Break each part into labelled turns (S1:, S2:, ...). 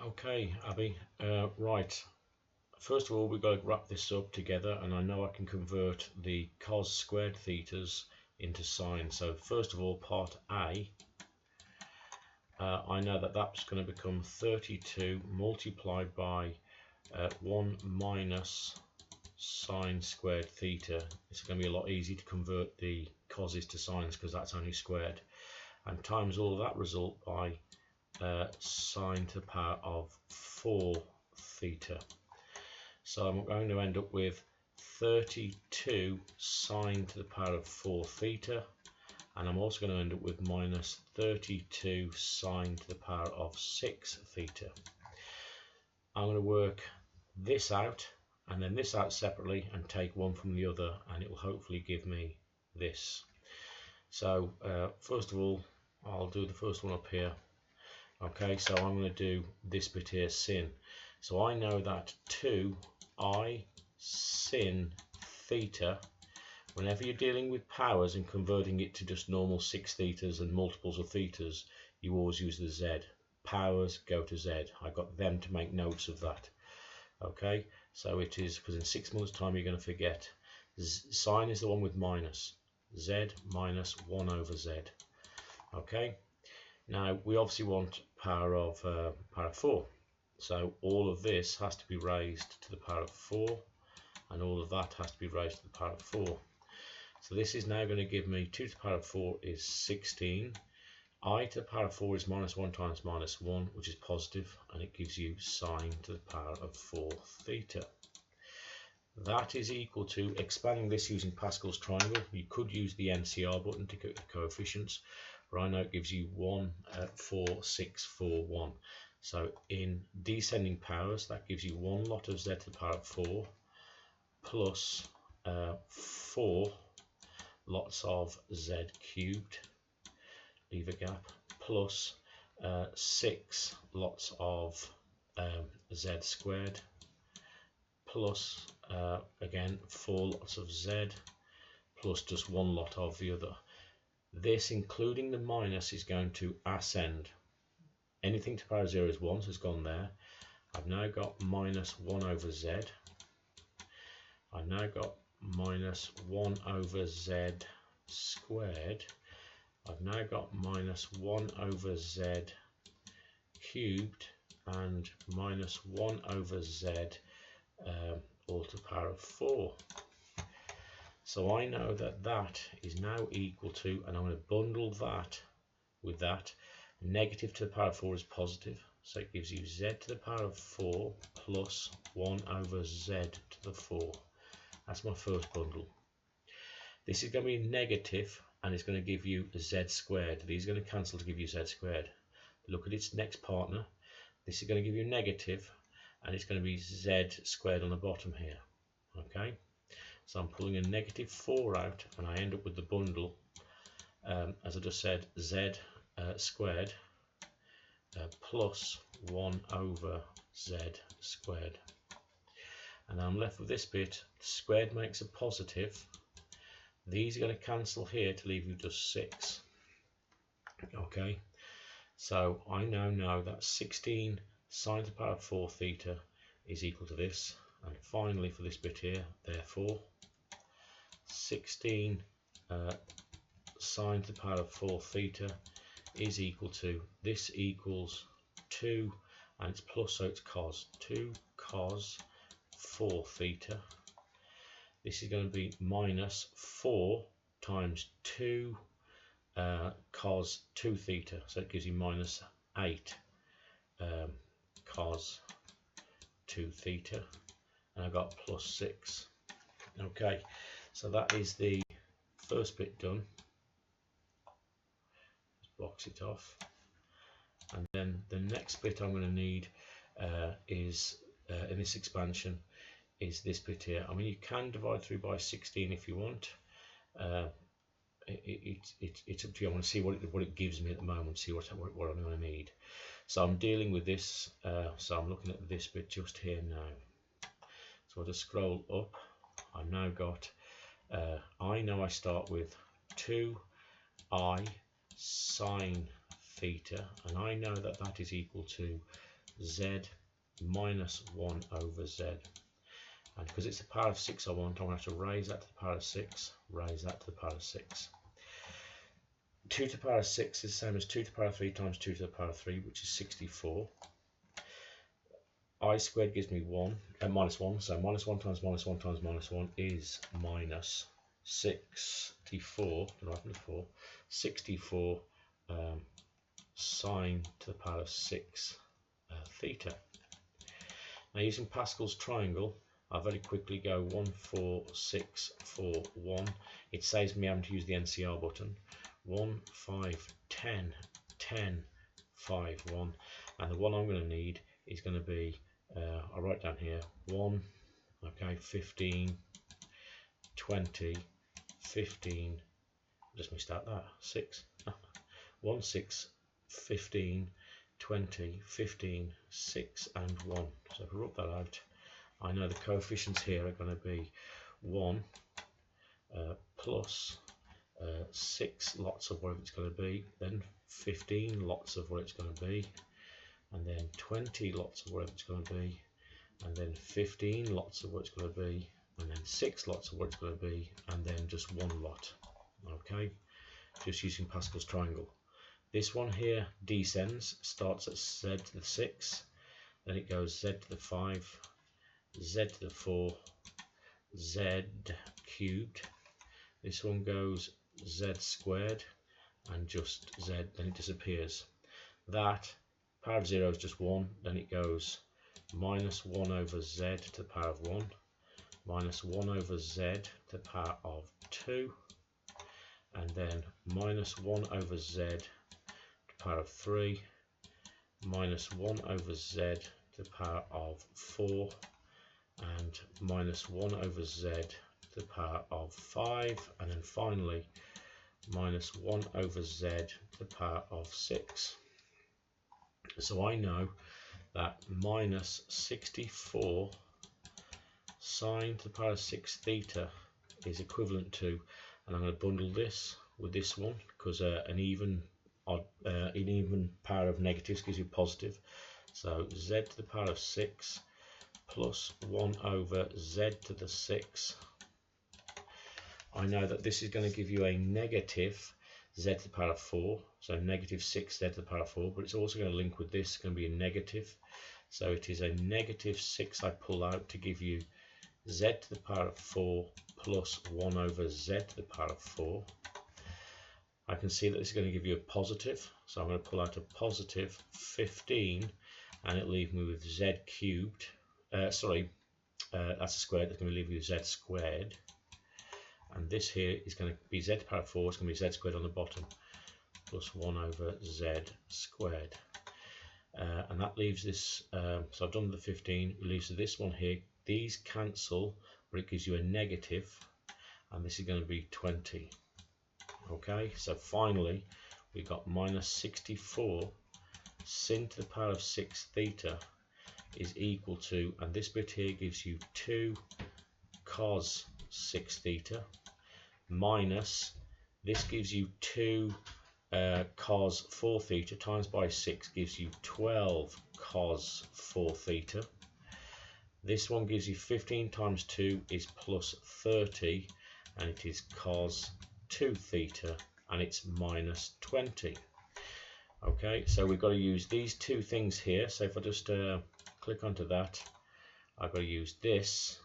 S1: Okay, Abby. Right. First of all, we've got to wrap this up together, and I know I can convert the cos squared thetas into sine. So first of all, part A, I know that that's going to become 32 multiplied by 1 minus sine squared theta. It's going to be a lot easier to convert the coses to sines because that's only squared, and times all of that result by sine to the power of 4 theta. So I'm going to end up with 32 sine to the power of 4 theta, and I'm also going to end up with minus 32 sine to the power of 6 theta. I'm going to work this out and then this out separately and take one from the other, and it will hopefully give me this. So first of all, I'll do the first one up here. Okay, so I'm going to do this bit here, sin. So I know that 2I sin theta, whenever you're dealing with powers and converting it to just normal 6 thetas and multiples of thetas, you always use the z. Powers go to z. I got them to make notes of that. Okay, so it is, because in 6 months time you're going to forget. Sine is the one with minus. Z minus 1 over z. Okay, now we obviously want power of 4. So all of this has to be raised to the power of 4, and all of that has to be raised to the power of 4. So this is now going to give me 2 to the power of 4 is 16. I to the power of 4 is minus 1 times minus 1, which is positive, and it gives you sine to the power of 4 theta. That is equal to, expanding this using Pascal's triangle, you could use the NCR button to get the coefficients, but I know it gives you 1, 4, 6, 4, 1. So in descending powers, that gives you 1 lot of z to the power of 4 plus 4 lots of z cubed, leave a gap, plus 6 lots of z squared, plus again 4 lots of z, plus just 1 lot of the other. This, including the minus, is going to ascend. Anything to the power of 0 is 1, so it's gone there. I've now got minus 1 over z. I've now got minus 1 over z squared. I've now got minus 1 over z cubed and minus 1 over z all to the power of 4. So I know that that is now equal to, and I'm going to bundle that with that, negative to the power of 4 is positive, so it gives you z to the power of 4 plus 1 over z to the 4. That's my first bundle. This is going to be negative, and it's going to give you z squared. These are going to cancel to give you z squared. Look at its next partner. This is going to give you negative, and it's going to be z squared on the bottom here. Okay, so I'm pulling a negative 4 out, and I end up with the bundle, as I just said, z squared plus 1 over z squared. And I'm left with this bit. Squared makes a positive. These are going to cancel here to leave you just 6. Okay, so I now know that 16 sine to the power of 4 theta is equal to this. And finally, for this bit here, therefore 16 sine to the power of 4 theta is equal to, this equals 2, and it's plus, so it's cos, 2 cos 4 theta. This is going to be minus 4 times 2 cos 2 theta, so it gives you minus 8 cos 2 theta, and I've got plus 6. Okay, so that is the first bit done. Just box it off, and then the next bit I'm going to need is in this expansion is this bit here. I mean, you can divide through by 16 if you want. It's up to you. I want to see what it gives me at the moment, see what I'm going to need. So I'm dealing with this, so I'm looking at this bit just here now. So I'll just scroll up. I've now got, I know I start with 2i sine theta, and I know that that is equal to z minus 1 over z. And because it's the power of 6 I want, I'm going to have to raise that to the power of 6, raise that to the power of 6. 2 to the power of 6 is the same as 2 to the power of 3 times 2 to the power of 3, which is 64. I squared gives me minus 1, so minus 1 times minus 1 times minus 1 is minus 64, 64 sine to the power of 6 theta. Now using Pascal's triangle, I'll very quickly go 1, 4, 6, 4, 1. It saves me having to use the NCR button. 1, 5, 10, 10, 5, 1. And the one I'm going to need is going to be, I'll write down here, 1, okay, 15, 20, 15, just mistake that, 6, 1, 6, 15, 20, 15, 6 and 1. So if I rub that out, I know the coefficients here are going to be 1 plus 6 lots of whatever it's going to be, then 15 lots of what it's going to be, and then 20 lots of whatever it's going to be, and then 15 lots of what it's going to be, and then 6 lots of what it's going to be, and then just 1 lot. Okay, just using Pascal's triangle. This one here descends, starts at z to the 6, then it goes z to the 5, z to the 4, z cubed. This one goes z squared and just z, then it disappears. That power of 0 is just 1, then it goes minus 1 over z to the power of 1, minus 1 over z to the power of 2, and then minus 1 over z to the power of 3, minus 1 over z to the power of 4, and minus 1 over z to the power of 5, and then finally minus 1 over z to the power of 6. So I know that minus 64 sine to the power of 6 theta is equivalent to, and I'm going to bundle this with this one because an even power of negatives gives you positive. So z to the power of 6 plus 1 over z to the 6. I know that this is going to give you a negative z to the power of 4, so negative 6z to the power of 4, but it's also going to link with this, it's going to be a negative. So it is a negative 6 I pull out to give you z to the power of 4 plus 1 over z to the power of 4. I can see that this is going to give you a positive, so I'm going to pull out a positive 15, and it'll leave me with z cubed. That's a square, that's going to leave you z squared. And this here is going to be z to the power of 4, it's going to be z squared on the bottom, plus 1 over z squared. And that leaves this, so I've done the 15, it leaves this one here. These cancel, but it gives you a negative, and this is going to be 20. Okay, so finally we got minus 64 sin to the power of 6 theta is equal to, and this bit here gives you 2 cos 6 theta minus, this gives you 2 cos 4 theta times by 6 gives you 12 cos 4 theta. This one gives you 15 times 2 is plus 30, and it is cos 2 theta, and it's minus 20. Okay, so we've got to use these two things here. So if I just click onto that, I've got to use this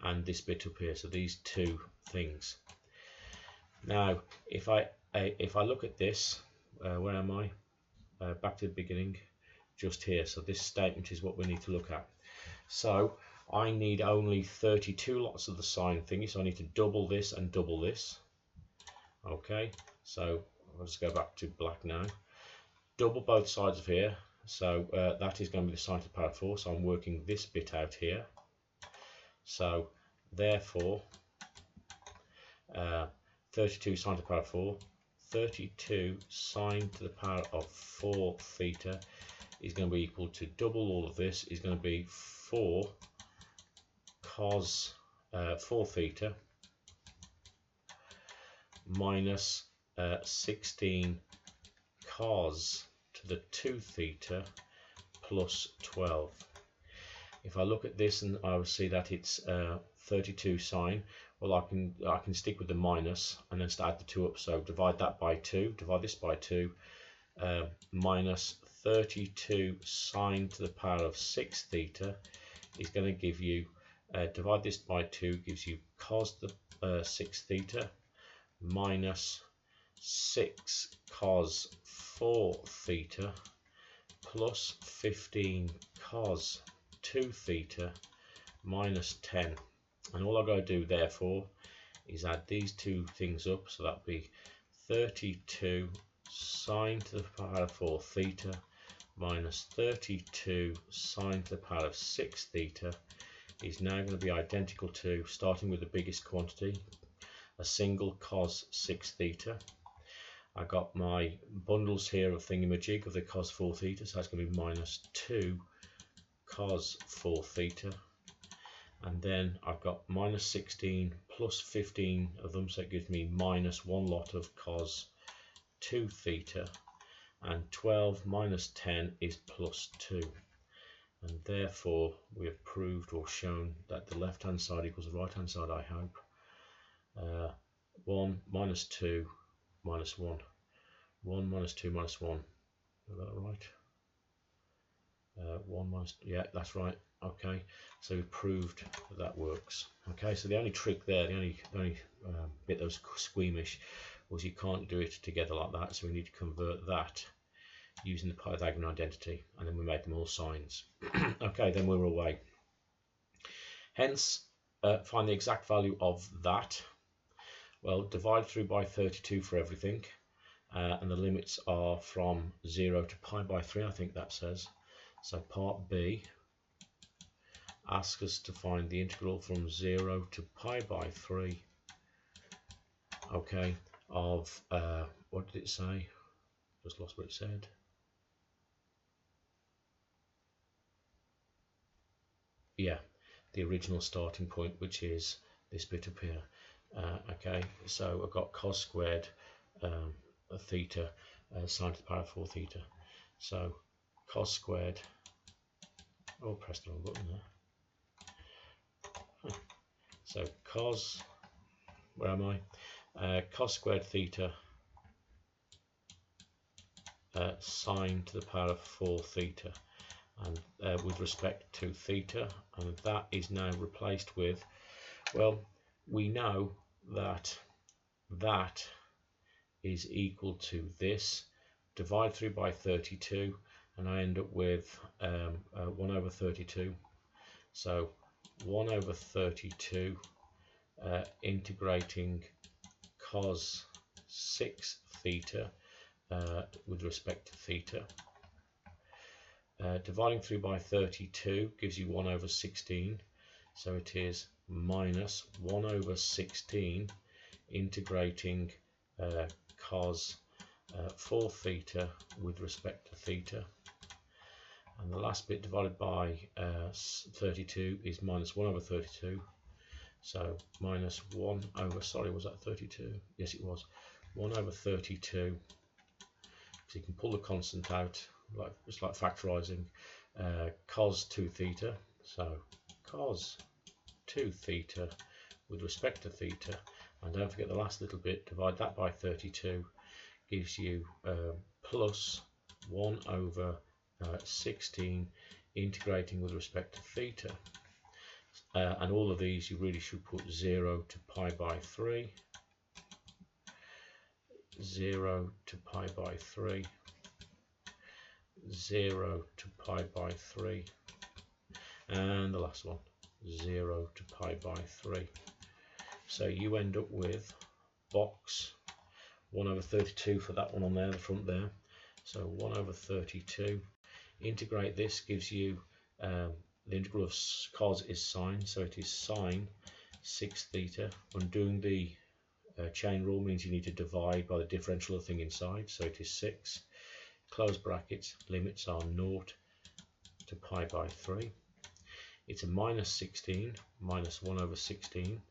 S1: and this bit up here, so these two things. Now if I look at this, where am I? Back to the beginning, just here. So this statement is what we need to look at. So I need only 32 lots of the sine thingy, so I need to double this and double this. Okay, so I'll just go back to black now. Double both sides of here, so that is going to be the sine to the power of 4, so I'm working this bit out here. So therefore 32 sine to the power of 4, 32 sine to the power of 4 theta is going to be equal to double all of this, is going to be 4 cos 4 theta minus 16 cos to the 2 theta plus 12. If I look at this and I will see that it's 32 sine, well, I can stick with the minus and then start add the 2 up. So divide that by 2, divide this by 2, minus 32 sine to the power of 6 theta is going to give you, divide this by 2 gives you cos the 6 theta minus 6 cos 4 theta plus 15 cos 2 theta minus 10. And all I've got to do therefore is add these two things up, so that'd be 32 sine to the power of 4 theta minus 32 sine to the power of 6 theta is now going to be identical to, starting with the biggest quantity, a single cos 6 theta. I got my bundles here of thingamajig of the cos 4 theta, so that's going to be minus 2 cos 4 theta, and then I've got minus 16 plus 15 of them, so it gives me minus 1 lot of cos 2 theta, and 12 minus 10 is plus 2, and therefore we have proved or shown that the left hand side equals the right hand side, I hope. 1 minus 2 minus 1, 1 minus 2 minus 1, is that right? 1 minus, yeah, that's right. Okay, so we proved that works. Okay, so the only trick there, the only bit that was squeamish was you can't do it together like that, so we need to convert that using the Pythagorean identity, and then we made them all sines. Okay, then we were away. Hence, find the exact value of that. Well, divide through by 32 for everything, and the limits are from 0 to pi by 3, I think that says. So part B asks us to find the integral from 0 to pi by 3, okay, of, what did it say? Just lost what it said. Yeah, the original starting point, which is this bit up here. Okay, so I've got cos squared theta sine to the power of 4 theta. So cos squared, oh, press the wrong button there. So cos, where am I? Cos squared theta sine to the power of 4 theta, and with respect to theta, and that is now replaced with, well, we know that that is equal to this, divide through by 32, and I end up with 1 over 32. So 1 over 32 integrating cos 6 theta with respect to theta. Dividing through by 32 gives you 1 over 16, so it is minus 1 over 16 integrating cos 4 theta with respect to theta, and the last bit divided by 32 is minus 1 over 32, so minus 1 over, sorry, was that 32? Yes, it was 1 over 32, so you can pull the constant out, like just like factorizing, cos 2 theta, so cos 2 theta with respect to theta, and don't forget the last little bit, divide that by 32 gives you plus 1 over 16 integrating with respect to theta, and all of these you really should put 0 to pi by 3, 0 to pi by 3, 0 to pi by 3, and the last one 0 to pi by 3. So you end up with box 1 over 32 for that one on there, the front there. So 1 over 32, integrate this gives you the integral of cos is sine, so it is sine 6 theta. Undoing the chain rule means you need to divide by the differential of the thing inside, so it is 6. Close brackets, limits are 0 to pi by 3. It's a minus 16, minus 1 over 16,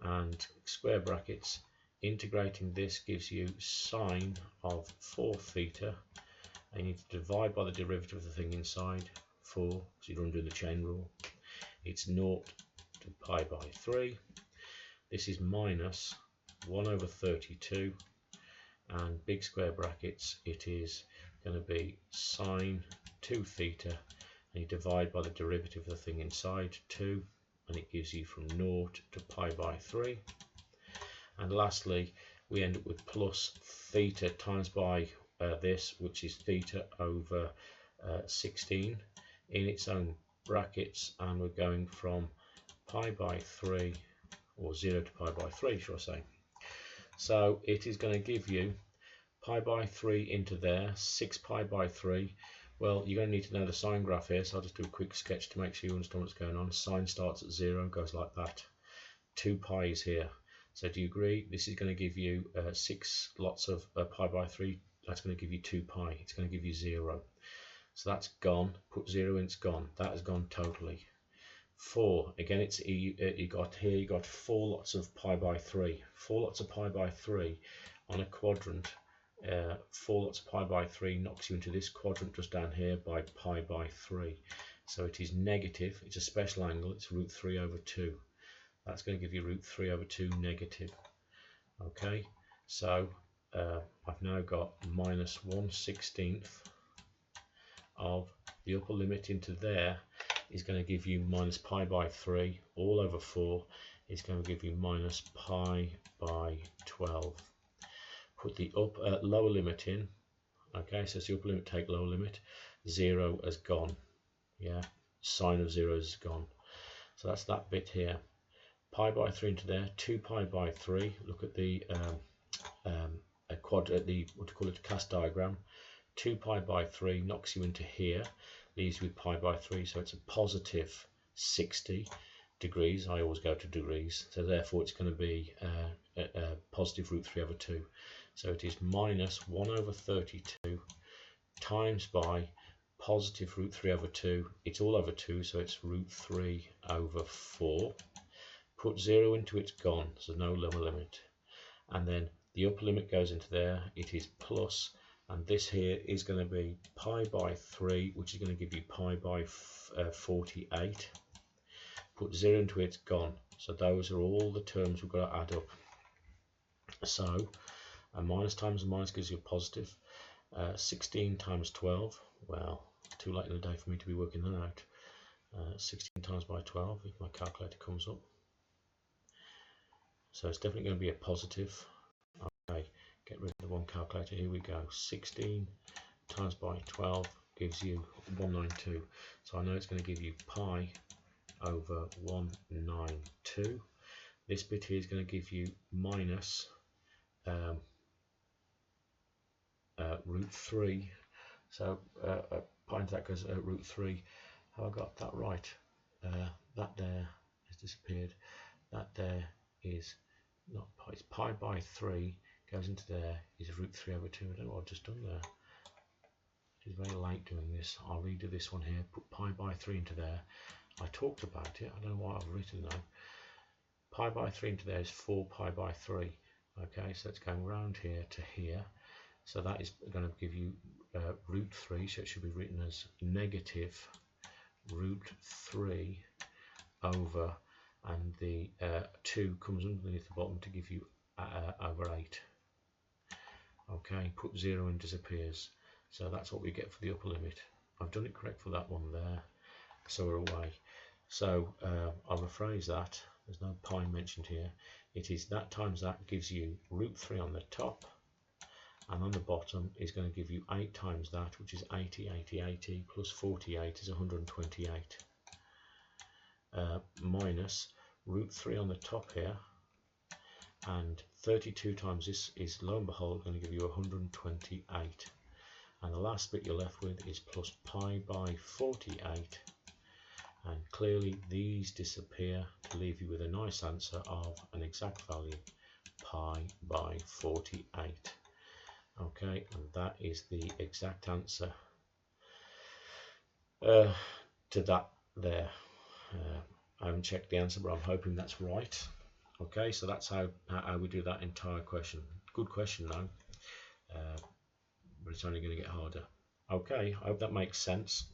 S1: and square brackets, integrating this gives you sine of 4 theta and you need to divide by the derivative of the thing inside, 4, so you don't do the chain rule. It's 0 to pi by 3. This is minus 1 over 32, and big square brackets, it is going to be sine 2 theta, and you divide by the derivative of the thing inside, 2, and it gives you from 0 to pi by 3. And lastly, we end up with plus theta times by this, which is theta over 16 in its own brackets, and we're going from pi by 3, or 0 to pi by 3, shall I say. So it is going to give you pi by 3 into there, 6 pi by 3. Well, you're going to need to know the sine graph here, so I'll just do a quick sketch to make sure you understand what's going on. Sine starts at 0, goes like that. 2 pi is here. So do you agree? This is going to give you 6 lots of pi by 3. That's going to give you 2 pi. It's going to give you 0. So that's gone. Put 0 in, it's gone. That has gone totally. 4. Again, it's you got here. You got 4 lots of pi by 3. 4 lots of pi by 3 on a quadrant. 4 lots of pi by 3 knocks you into this quadrant just down here by pi by 3. So it is negative. It's a special angle. It's root 3 over 2. That's going to give you root 3 over 2 negative. Okay, so I've now got minus 1/16 of the upper limit into there is going to give you minus pi by 3 all over 4 is going to give you minus pi by 12. Put the lower limit in. Okay, so it's the upper limit, take lower limit. 0 has gone. Yeah, sine of 0 is gone. So that's that bit here. Pi by 3 into there, 2 pi by 3. Look at the what do you call it, cast diagram. 2 pi by 3 knocks you into here, leaves you with pi by 3, so it's a positive 60 degrees. I always go to degrees, so therefore it's going to be a positive root 3 over 2. So it is minus 1 over 32 times by positive root 3 over 2. It's all over 2, so it's root 3 over 4. Put 0 into it's gone, so no lower limit. And then the upper limit goes into there, it is plus, and this here is going to be pi by 3, which is going to give you pi by 48. Put 0 into it's gone. So those are all the terms we've got to add up. So a minus times a minus gives you a positive. 16 times 12, well, too late in the day for me to be working that out. 16 times by 12, if my calculator comes up. So it's definitely going to be a positive. Okay, get rid of the one calculator. Here we go. 16 times by 12 gives you 192. So I know it's going to give you pi over 192. This bit here is going to give you minus root 3. So pi into that goes root 3. Have I got that right? That there has disappeared. That there is not pi. It's pi by 3 goes into there is root 3 over 2. I don't know what I've just done there. It's very late doing this. I'll redo this one here. Put pi by 3 into there. I talked about it. I don't know why I've written that. Pi by 3 into there is 4 pi by 3. Okay, so it's going round here to here. So that is going to give you root 3. So it should be written as negative root 3 over, and the 2 comes underneath the bottom to give you over 8. Okay, put 0 in, disappears. So that's what we get for the upper limit. I've done it correct for that one there. So we're away. So I'll rephrase that. There's no pi mentioned here. It is that times that gives you root 3 on the top, and on the bottom is going to give you 8 times that, which is 80, 80, 80, plus 48 is 128. Minus root 3 on the top here, and 32 times this is, lo and behold, going to give you 128. And the last bit you're left with is plus pi by 48. And clearly these disappear to leave you with a nice answer of an exact value, pi by 48. Okay, and that is the exact answer to that there. I haven't checked the answer, but I'm hoping that's right. Okay, so that's how we do that entire question. Good question though, but it's only going to get harder. Okay, I hope that makes sense.